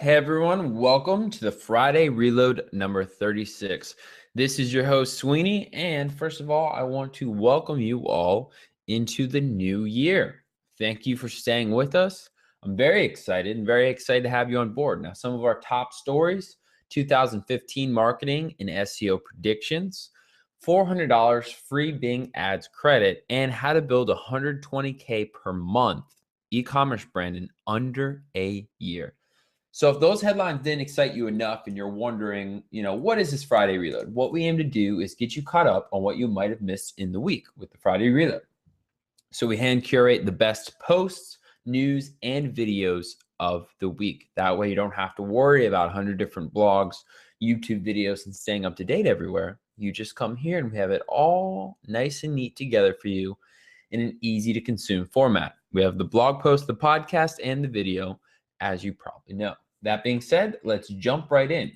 Hey everyone, welcome to the Friday Reload number 36. This is your host Sweeney, and first of all, I want to welcome you all into the new year. Thank you for staying with us. I'm very excited to have you on board. Now, some of our top stories: 2015 marketing and SEO predictions, $400 free Bing ads credit, and how to build a 120K per month e-commerce brand in under a year. So if those headlines didn't excite you enough and you're wondering, what is this Friday Reload? What we aim to do is get you caught up on what you might have missed in the week with the Friday Reload. So we hand curate the best posts, news, and videos of the week. That way you don't have to worry about 100 different blogs, YouTube videos, and staying up to date everywhere. You just come here and we have it all nice and neat together for you in an easy to consume format. We have the blog post, the podcast, and the video, as you probably know. That being said, let's jump right in.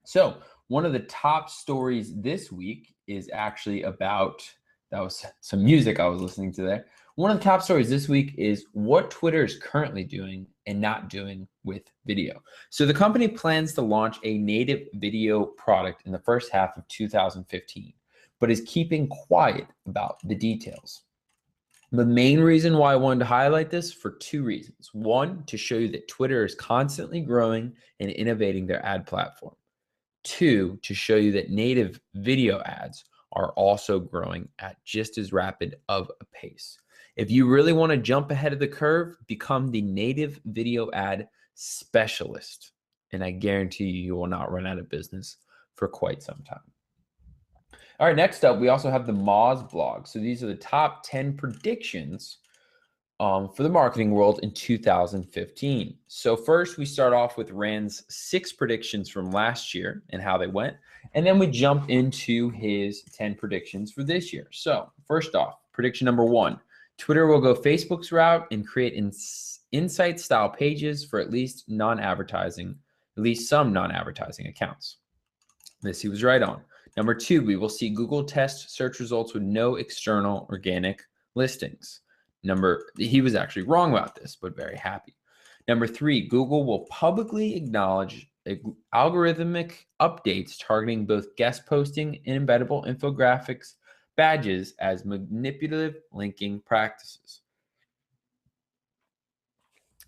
So one of the top stories this week is actually about, that was some music I was listening to there. One of the top stories this week is what Twitter is currently doing and not doing with video. So the company plans to launch a native video product in the first half of 2015, but is keeping quiet about the details. The main reason why I wanted to highlight this for two reasons. One, to show you that Twitter is constantly growing and innovating their ad platform. Two, to show you that native video ads are also growing at just as rapid of a pace. If you really want to jump ahead of the curve, become the native video ad specialist. And I guarantee you will not run out of business for quite some time. All right, next up, we also have the Moz Blog. So these are the top 10 predictions for the marketing world in 2015. So first, we start off with renz 6 predictions from last year and how they went. And then we jump into his 10 predictions for this year. So first off, prediction number 1, Twitter will go Facebook's route and create insight style pages for at least some non-advertising accounts. This he was right on. Number 2, we will see Google test search results with no external organic listings. He was actually wrong about this, but very happy. Number 3, Google will publicly acknowledge algorithmic updates targeting both guest posting and embeddable infographics badges as manipulative linking practices.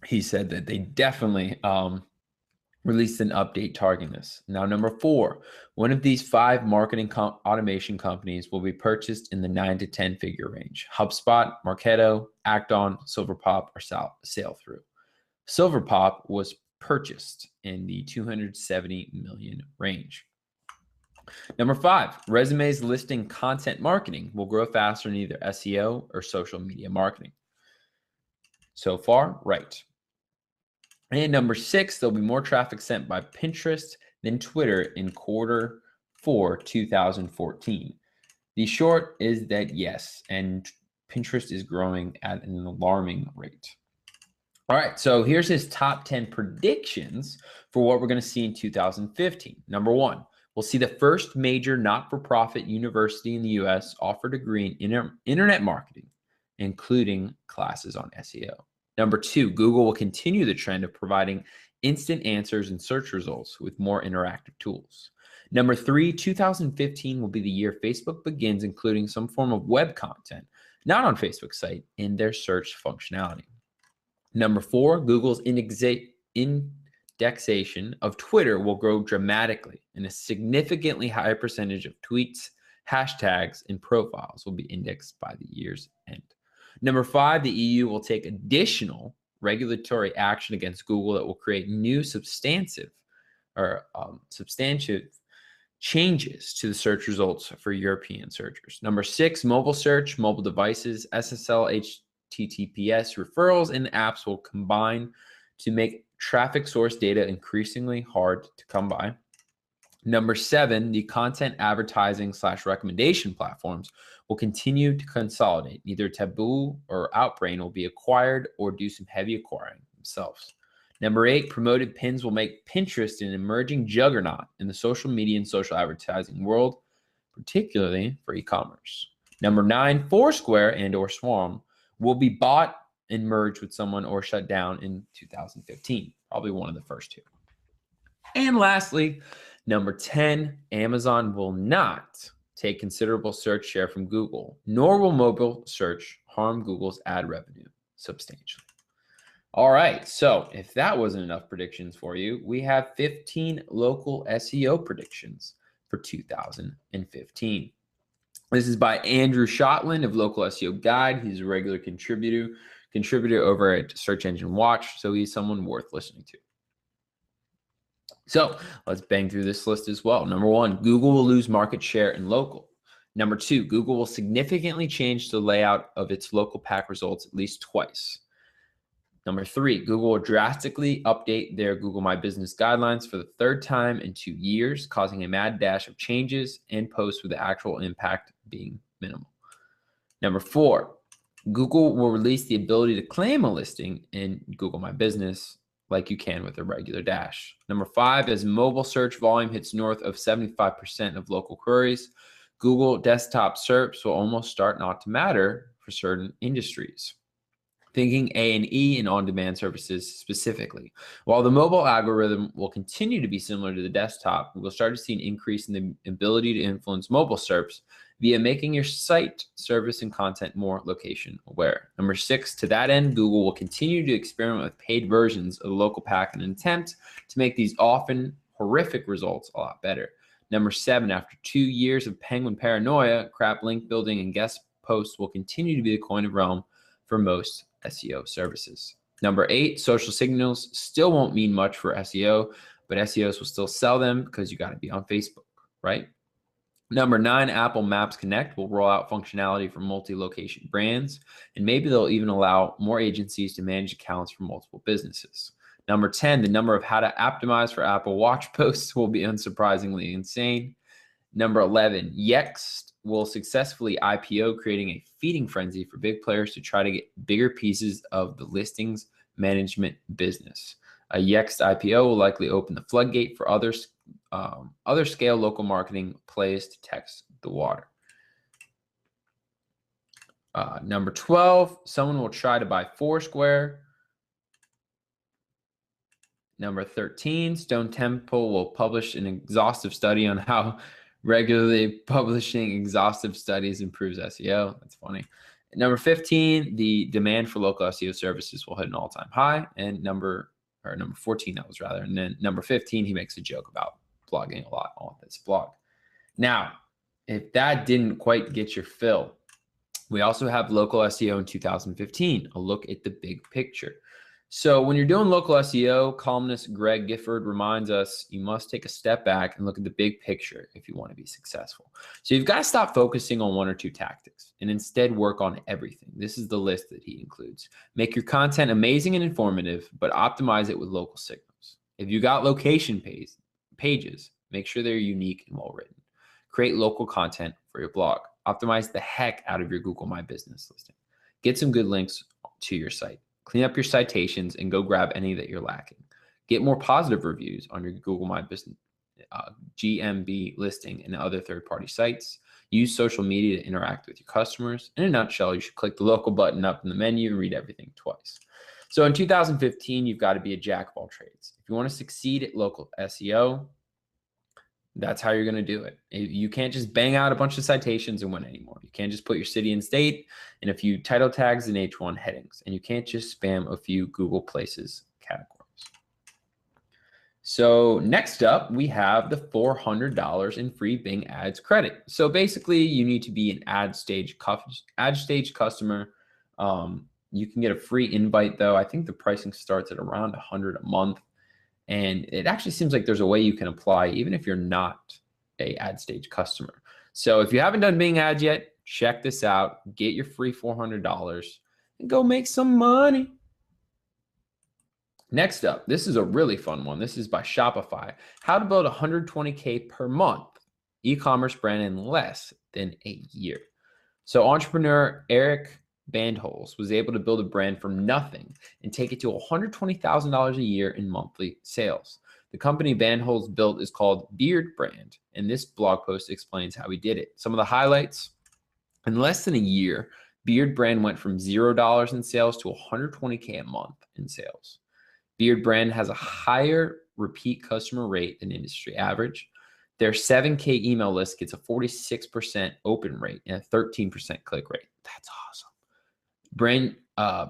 He said that they definitely released an update targeting this. Now, number 4, one of these 5 marketing automation companies will be purchased in the 9 to 10 figure range. HubSpot, Marketo, Acton, Silverpop, or Sailthrough. Silverpop was purchased in the 270 million range. Number 5, resumes listing content marketing will grow faster in either SEO or social media marketing. So far, right. And number 6, there'll be more traffic sent by Pinterest than Twitter in quarter 4, 2014. The short is that yes, and Pinterest is growing at an alarming rate. All right, so here's his top 10 predictions for what we're going to see in 2015. Number 1, we'll see the first major not-for-profit university in the U.S. offer a degree in internet marketing, including classes on SEO. Number 2, Google will continue the trend of providing instant answers and search results with more interactive tools. Number 3, 2015 will be the year Facebook begins including some form of web content, not on Facebook's site, in their search functionality. Number 4, Google's indexation of Twitter will grow dramatically, and a significantly higher percentage of tweets, hashtags, and profiles will be indexed by the year's end. Number 5, the EU will take additional regulatory action against Google that will create new substantive changes to the search results for European searchers. Number 6, mobile search, mobile devices, SSL, HTTPS referrals, and apps will combine to make traffic source data increasingly hard to come by. Number 7, the content advertising / recommendation platforms will continue to consolidate. Neither Taboo or Outbrain will be acquired or do some heavy acquiring themselves. Number 8, promoted pins will make Pinterest an emerging juggernaut in the social media and social advertising world, particularly for e-commerce. Number 9, Foursquare and or Swarm will be bought and merged with someone or shut down in 2015. Probably one of the first two. And lastly, number 10, Amazon will not take considerable search share from Google, nor will mobile search harm Google's ad revenue substantially. All right, so if that wasn't enough predictions for you, we have 15 local SEO predictions for 2015. This is by Andrew Shotland of Local SEO Guide. He's a regular contributor over at Search Engine Watch, so he's someone worth listening to. So let's bang through this list as well. Number 1, Google will lose market share in local. Number 2, Google will significantly change the layout of its local pack results at least twice. Number 3, Google will drastically update their Google My Business guidelines for the 3rd time in 2 years, causing a mad dash of changes and posts with the actual impact being minimal. Number 4, Google will release the ability to claim a listing in Google My Business like you can with a regular dash. Number 5, as mobile search volume hits north of 75% of local queries, Google desktop SERPs will almost start not to matter for certain industries. Thinking A&E and on-demand services specifically. While the mobile algorithm will continue to be similar to the desktop, we'll start to see an increase in the ability to influence mobile SERPs via making your site, service, and content more location aware. Number 6, to that end, Google will continue to experiment with paid versions of the local pack in an attempt to make these often horrific results a lot better. Number 7, after 2 years of penguin paranoia, crap link building and guest posts will continue to be the coin of realm for most SEO services. Number 8, social signals still won't mean much for SEO, but SEOs will still sell them because you got to be on Facebook, right? Number 9, Apple Maps Connect will roll out functionality for multi-location brands, and maybe they'll even allow more agencies to manage accounts for multiple businesses. Number 10, the number of how to optimize for Apple Watch posts will be unsurprisingly insane. Number 11, Yext will successfully IPO, creating a feeding frenzy for big players to try to get bigger pieces of the listings management business. A Yext IPO will likely open the floodgate for other scale local marketing plays to test the water. Number 12, someone will try to buy Foursquare. Number 13, Stone Temple will publish an exhaustive study on how regularly publishing exhaustive studies improves SEO. That's funny. Number 15, the demand for local SEO services will hit an all-time high. And number 14, that was rather. And then number 15, he makes a joke about blogging a lot on this blog. Now, if that didn't quite get your fill, we also have local SEO in 2015, a look at the big picture. So when you're doing local SEO, columnist Greg Gifford reminds us you must take a step back and look at the big picture if you want to be successful. So you've got to stop focusing on 1 or 2 tactics and instead work on everything. This is the list that he includes. Make your content amazing and informative, but optimize it with local signals. If you got location pages, make sure they're unique and well written. Create local content for your blog. Optimize the heck out of your Google My Business listing. Get some good links to your site. Clean up your citations and go grab any that you're lacking. Get more positive reviews on your Google My Business GMB listing and other third-party sites. Use social media to interact with your customers. In a nutshell, you should click the local button up in the menu and read everything twice. So in 2015, you've got to be a jack of all trades. If you want to succeed at local SEO, that's how you're going to do it. You can't just bang out a bunch of citations and win anymore. You can't just put your city and state and a few title tags and H1 headings. And you can't just spam a few Google Places categories. So next up, we have the $400 in free Bing ads credit. So basically, you need to be an ad stage customer. You can get a free invite, though. I think the pricing starts at around $100 a month. And it actually seems like there's a way you can apply even if you're not a ad stage customer. So if you haven't done Bing ads yet, check this out. Get your free $400 and go make some money. Next up, this is a really fun one. This is by Shopify. How to build 120K per month e-commerce brand in less than a year. So entrepreneur Eric Bandholes was able to build a brand from nothing and take it to $120,000 a year in monthly sales. The company Bandholes built is called Beard Brand, and this blog post explains how he did it. Some of the highlights: in less than a year, Beard Brand went from $0 in sales to $120K a month in sales. Beard Brand has a higher repeat customer rate than industry average. Their 7K email list gets a 46% open rate and a 13% click rate. That's awesome.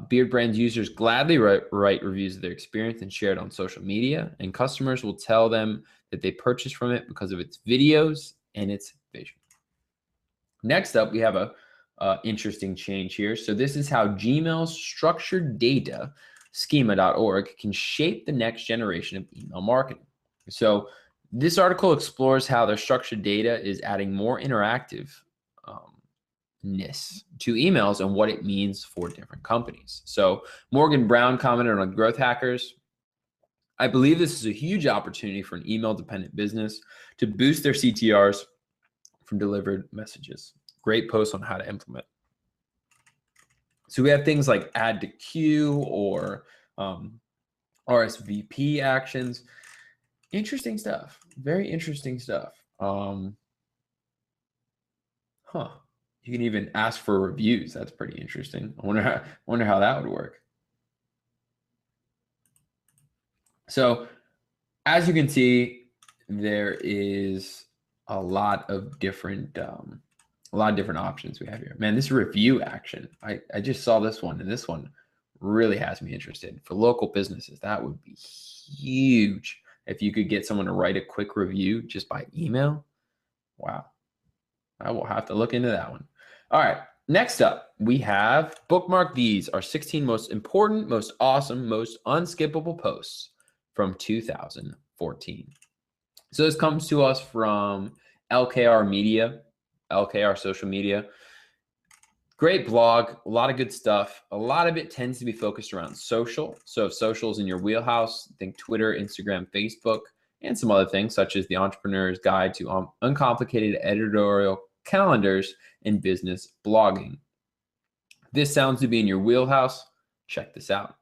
Beard Brand's users gladly write reviews of their experience and share it on social media, and customers will tell them that they purchased from it because of its videos and its vision. Next up, we have a interesting change here. So this is how Gmail's structured data, schema.org, can shape the next generation of email marketing. So this article explores how their structured data is adding more interactiveness to emails and what it means for different companies. So Morgan Brown commented on growth hackers. I believe this is a huge opportunity for an email dependent business to boost their CTRs from delivered messages. Great post on how to implement. So we have things like add to queue or RSVP actions. Interesting stuff. Very interesting stuff. You can even ask for reviews. That's pretty interesting. I wonder how that would work. So as you can see, there is a lot of different options we have here. Man, this review action, I just saw this one, and this one really has me interested. For local businesses, that would be huge. If you could get someone to write a quick review just by email, wow. I will have to look into that one. All right, next up, we have bookmark these are 16 most important, most awesome, most unskippable posts from 2014. So this comes to us from LKR Social Media. Great blog, a lot of good stuff. A lot of it tends to be focused around social. So if social is in your wheelhouse, think Twitter, Instagram, Facebook, and some other things such as the Entrepreneur's Guide to Uncomplicated Editorial Calendars and Business Blogging. This sounds to be in your wheelhouse. Check this out.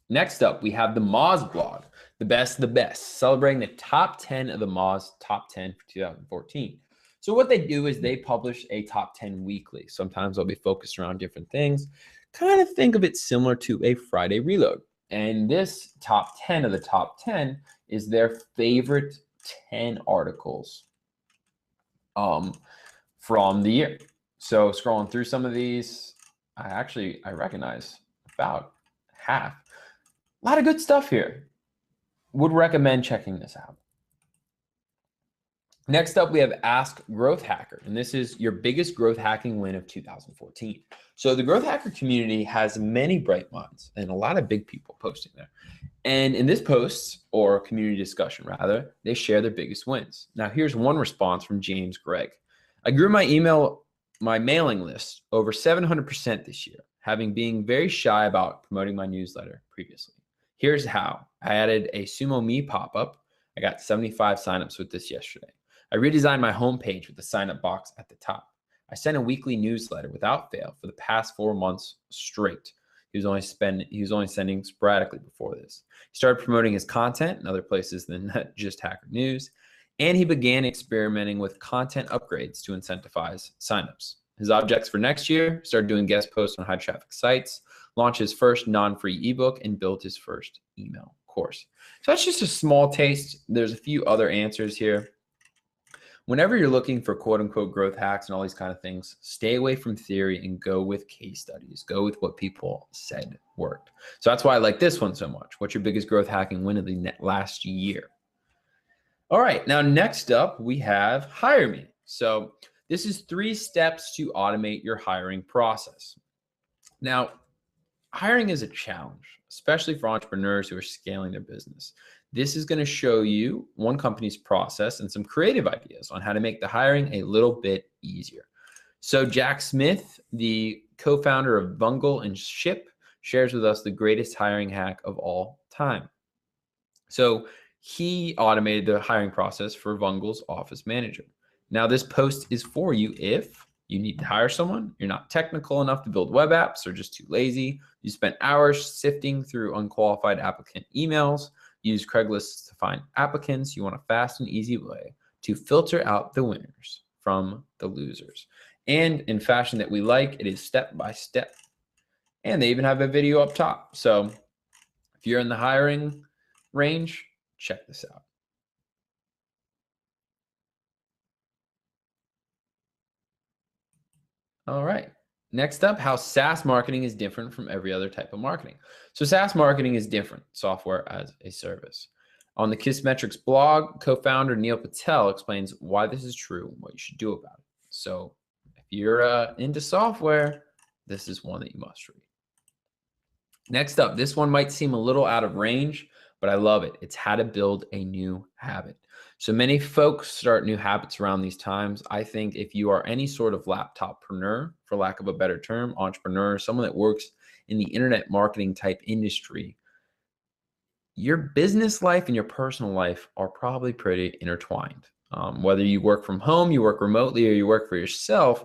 Next up, we have the Moz Blog, the best of the best, celebrating the top 10 of the Moz Top 10 for 2014. So what they do is they publish a top 10 weekly. Sometimes they'll be focused around different things. Kind of think of it similar to a Friday Reload. And this top 10 of the top 10 is their favorite 10 articles from the year. So scrolling through some of these, I recognize about half. A lot of good stuff here. Would recommend checking this out. Next up, we have Ask Growth Hacker, and this is your biggest growth hacking win of 2014. So the growth hacker community has many bright minds and a lot of big people posting there. And in this post, or community discussion rather, they share their biggest wins. Now here's one response from James Gregg. I grew my mailing list over 700% this year, having been very shy about promoting my newsletter previously. Here's how. I added a Sumo Me pop-up. I got 75 signups with this yesterday. I redesigned my homepage with the sign-up box at the top. I sent a weekly newsletter without fail for the past 4 months straight. He was only sending sporadically before this. He started promoting his content in other places than just Hacker News, and he began experimenting with content upgrades to incentivize signups. His objects for next year: started doing guest posts on high traffic sites, launched his first non-free ebook, and built his first email course. So that's just a small taste. There's a few other answers here. Whenever you're looking for quote unquote growth hacks and all these kind of things, stay away from theory and go with case studies. Go with what people said worked. So that's why I like this one so much. What's your biggest growth hacking win of the last year? All right, now next up we have HireMe. So this is 3 steps to automate your hiring process. Now, hiring is a challenge, especially for entrepreneurs who are scaling their business. This is going to show you one company's process and some creative ideas on how to make the hiring a little bit easier. So Jack Smith, the co-founder of Bungle and Ship, shares with us the greatest hiring hack of all time. So he automated the hiring process for Bungle's office manager. Now this post is for you if you need to hire someone, you're not technical enough to build web apps or just too lazy, you spent hours sifting through unqualified applicant emails, use Craigslist to find applicants, you want a fast and easy way to filter out the winners from the losers. and in fashion that we like. It is step by step. And they even have a video up top. So if you're in the hiring range, check this out. All right. Next up, how SaaS marketing is different from every other type of marketing. So SaaS marketing is different, software as a service. On the Kissmetrics blog, co-founder Neil Patel explains why this is true and what you should do about it. So if you're into software, this is one that you must read. Next up, this one might seem a little out of range, but I love it. It's how to build a new habit. So many folks start new habits around these times. I think if you are any sort of laptoppreneur, for lack of a better term, entrepreneur, someone that works in the internet marketing type industry, your business life and your personal life are probably pretty intertwined. Whether you work from home, you work remotely, or you work for yourself,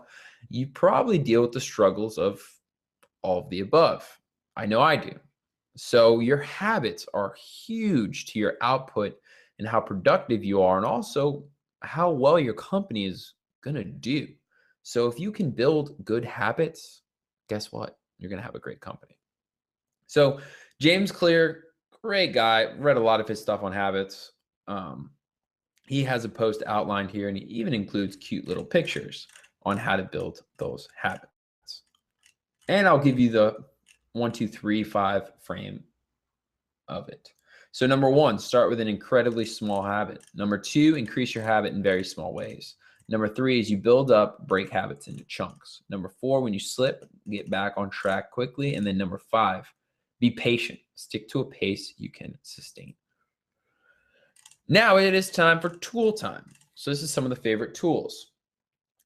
you probably deal with the struggles of all of the above. I know I do. So your habits are huge to your output and how productive you are, and also how well your company is going to do. So if you can build good habits, guess what? You're going to have a great company. So James Clear, great guy. Read a lot of his stuff on habits. He has a post outlined here, and he even includes cute little pictures on how to build those habits. And I'll give you the 1, 2, 3, 5 frame of it. So number 1, start with an incredibly small habit. Number 2, increase your habit in very small ways. Number 3 is you build up, break habits into chunks. Number 4, when you slip, get back on track quickly. And then number 5, be patient. Stick to a pace you can sustain. Now it is time for tool time. So this is some of the favorite tools.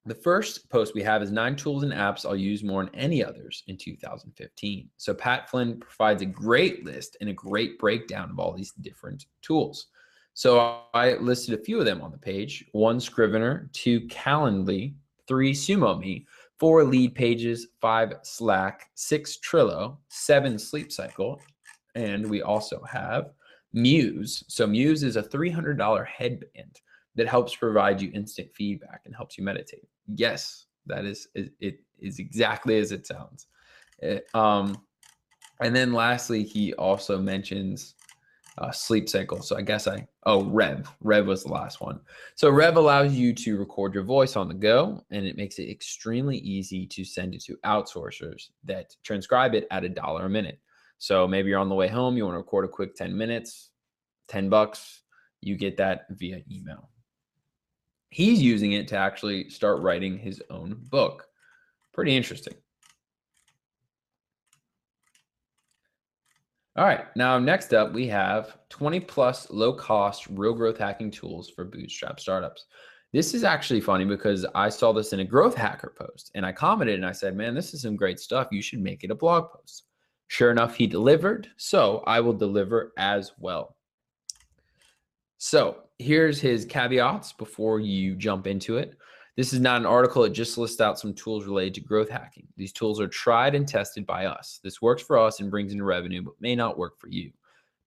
The first post we have is 9 tools and apps I'll use more than any others in 2015. So Pat Flynn provides a great list and a great breakdown of all these different tools. So I listed a few of them on the page: 1 Scrivener, 2 Calendly, 3 SumoMe, 4 Lead Pages, 5 Slack, 6 Trello, 7 Sleep Cycle, and we also have Muse. So Muse is a $300 headband that helps provide you instant feedback and helps you meditate. Yes, that is it is exactly as it sounds. And then lastly, he also mentions Sleep Cycle. So I guess Rev was the last one. So Rev allows you to record your voice on the go, and it makes it extremely easy to send it to outsourcers that transcribe it at $1 a minute. So maybe you're on the way home, you want to record a quick 10 minutes, $10, you get that via email. He's using it to actually start writing his own book. Pretty interesting. All right, now next up, we have 20 plus low cost real growth hacking tools for bootstrap startups. This is actually funny because I saw this in a growth hacker post and I commented and I said, man, this is some great stuff. You should make it a blog post. Sure enough, he delivered. So I will deliver as well. So here's his caveats before you jump into it. This is not an article. It just lists out some tools related to growth hacking. These tools are tried and tested by us. This works for us and brings in revenue, but may not work for you.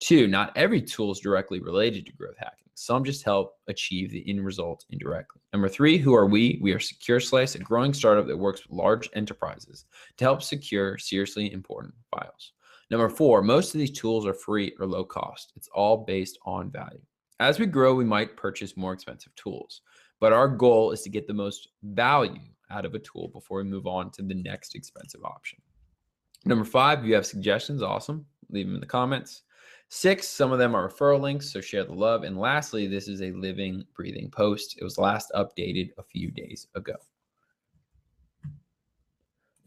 2, not every tool is directly related to growth hacking. Some just help achieve the end result indirectly. Number 3, who are we? We are Secure Slice, a growing startup that works with large enterprises to help secure seriously important files. Number 4, most of these tools are free or low cost. It's all based on value. As we grow, we might purchase more expensive tools, but our goal is to get the most value out of a tool before we move on to the next expensive option. Number 5, if you have suggestions, awesome. Leave them in the comments. 6, some of them are referral links, so share the love. And lastly, this is a living, breathing post. It was last updated a few days ago.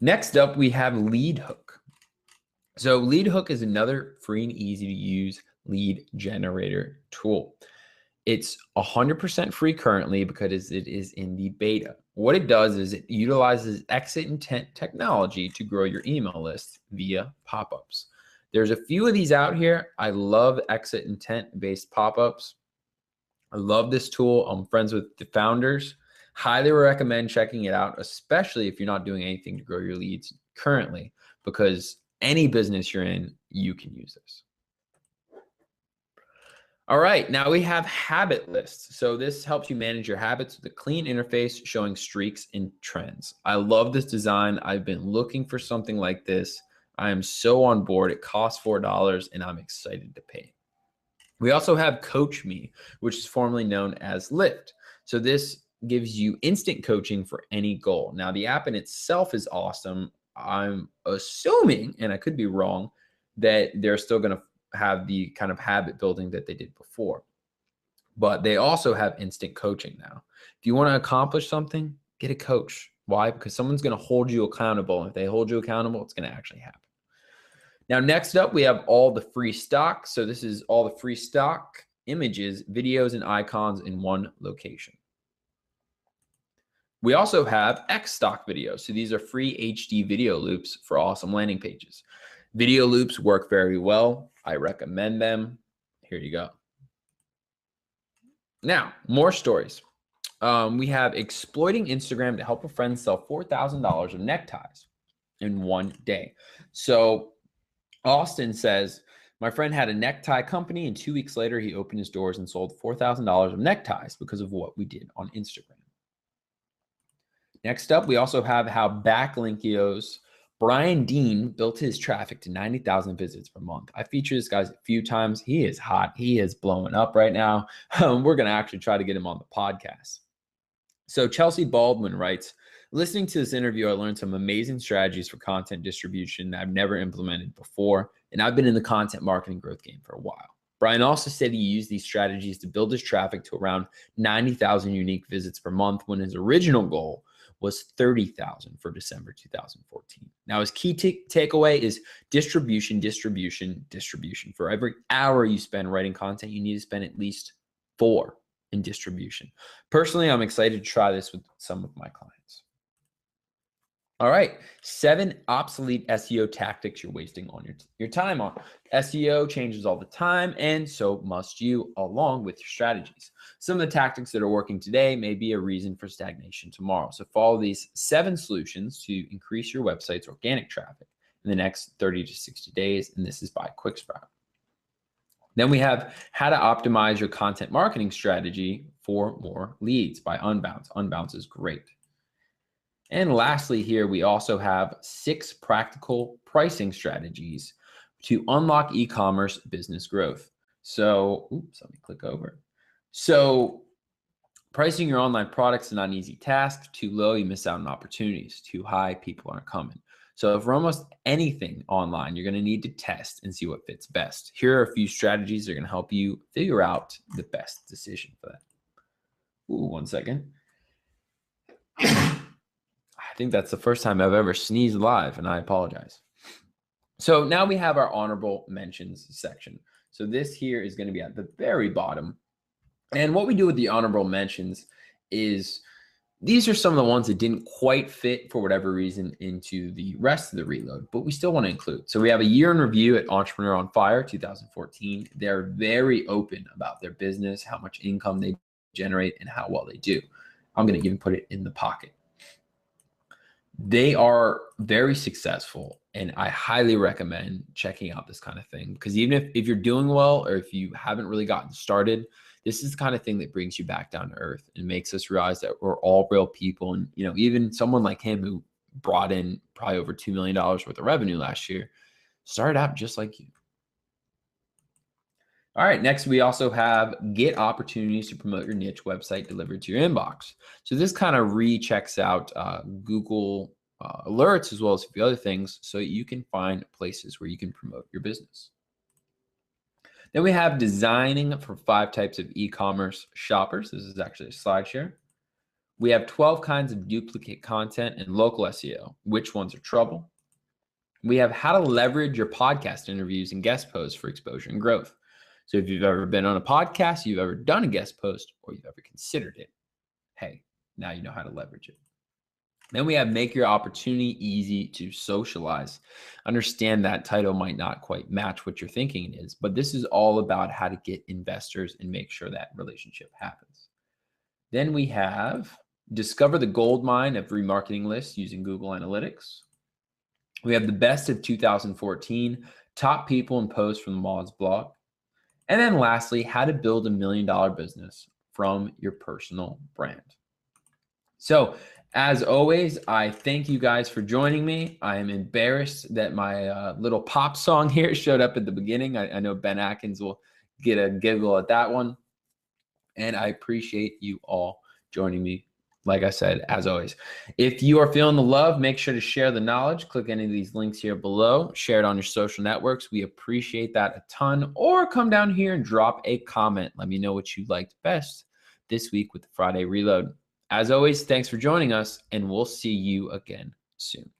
Next up, we have Lead Hook. So Lead Hook is another free and easy to use lead generator tool. It's 100% free currently because it is in the beta. What it does is it utilizes exit intent technology to grow your email list via pop-ups. There's a few of these out here. I love exit intent based pop-ups. I love this tool. I'm friends with the founders. Highly recommend checking it out, especially if you're not doing anything to grow your leads currently, because any business you're in, you can use this. All right, now we have habit lists. So this helps you manage your habits with a clean interface showing streaks and trends. I love this design. I've been looking for something like this. I am so on board. It costs $4 and I'm excited to pay. We also have CoachMe, which is formerly known as Lyft. So this gives you instant coaching for any goal. Now the app in itself is awesome. I'm assuming, and I could be wrong, that they're still going to have the kind of habit building that they did before. But they also have instant coaching now. If you want to accomplish something, get a coach. Why? Because someone's going to hold you accountable. If they hold you accountable, it's going to actually happen. Now, next up, we have all the free stock. So this is all the free stock images, videos, and icons in one location. We also have XStock videos. So these are free HD video loops for awesome landing pages. Video loops work very well. I recommend them. Here you go. Now, more stories. We have exploiting Instagram to help a friend sell $4,000 of neckties in one day. So Austin says, my friend had a necktie company and 2 weeks later, he opened his doors and sold $4,000 of neckties because of what we did on Instagram. Next up, we also have how Backlinko's Brian Dean built his traffic to 90,000 visits per month. I feature this guy a few times. He is hot. He is blowing up right now. We're going to actually try to get him on the podcast. So Chelsea Baldwin writes, listening to this interview, I learned some amazing strategies for content distribution that I've never implemented before, and I've been in the content marketing growth game for a while. Brian also said he used these strategies to build his traffic to around 90,000 unique visits per month when his original goal was 30,000 for December 2014. Now, his key takeaway is distribution, distribution, distribution. For every hour you spend writing content, you need to spend at least 4 in distribution. Personally, I'm excited to try this with some of my clients. All right, 7 obsolete SEO tactics you're wasting on your time on. SEO changes all the time, and so must you, along with your strategies. Some of the tactics that are working today may be a reason for stagnation tomorrow. So follow these 7 solutions to increase your website's organic traffic in the next 30 to 60 days, and this is by QuickSprout. Then we have how to optimize your content marketing strategy for more leads by Unbounce. Unbounce is great. And lastly here, we also have 6 practical pricing strategies to unlock e-commerce business growth. So, let me click over. So pricing your online products is not an easy task. Too low, you miss out on opportunities. Too high, people aren't coming. So for almost anything online, you're going to need to test and see what fits best. Here are a few strategies that are going to help you figure out the best decision for that. One second. I think that's the first time I've ever sneezed live, and I apologize. So now we have our honorable mentions section. So this here is going to be at the very bottom. And what we do with the honorable mentions is these are some of the ones that didn't quite fit for whatever reason into the rest of the reload, but we still want to include. So we have a year in review at Entrepreneur on Fire 2014. They're very open about their business, how much income they generate, and how well they do. I'm going to even put it in the pocket. They are very successful, and I highly recommend checking out this kind of thing because even if you're doing well or if you haven't really gotten started, this is the kind of thing that brings you back down to earth and makes us realize that we're all real people. And, you know, even someone like him who brought in probably over $2 million worth of revenue last year started out just like you. All right, next we also have get opportunities to promote your niche website delivered to your inbox. So this kind of rechecks out Google alerts as well as a few other things so you can find places where you can promote your business. Then we have designing for 5 types of e-commerce shoppers. This is actually a slide share. We have 12 kinds of duplicate content and local SEO. Which ones are trouble? We have how to leverage your podcast interviews and guest posts for exposure and growth. So if you've ever been on a podcast, you've ever done a guest post, or you've ever considered it, hey, now you know how to leverage it. Then we have make your opportunity easy to socialize. Understand that title might not quite match what you're thinking it is, but this is all about how to get investors and make sure that relationship happens. Then we have discover the gold mine of remarketing lists using Google Analytics. We have the best of 2014, top people and posts from the Moz Blog. And then lastly, how to build $1 million business from your personal brand. So as always, I thank you guys for joining me. I am embarrassed that my little pop song here showed up at the beginning. I know Ben Atkins will get a giggle at that one. And I appreciate you all joining me. Like I said, as always, if you are feeling the love, make sure to share the knowledge. Click any of these links here below. Share it on your social networks. We appreciate that a ton. Or come down here and drop a comment. Let me know what you liked best this week with the Friday Reload. As always, thanks for joining us, and we'll see you again soon.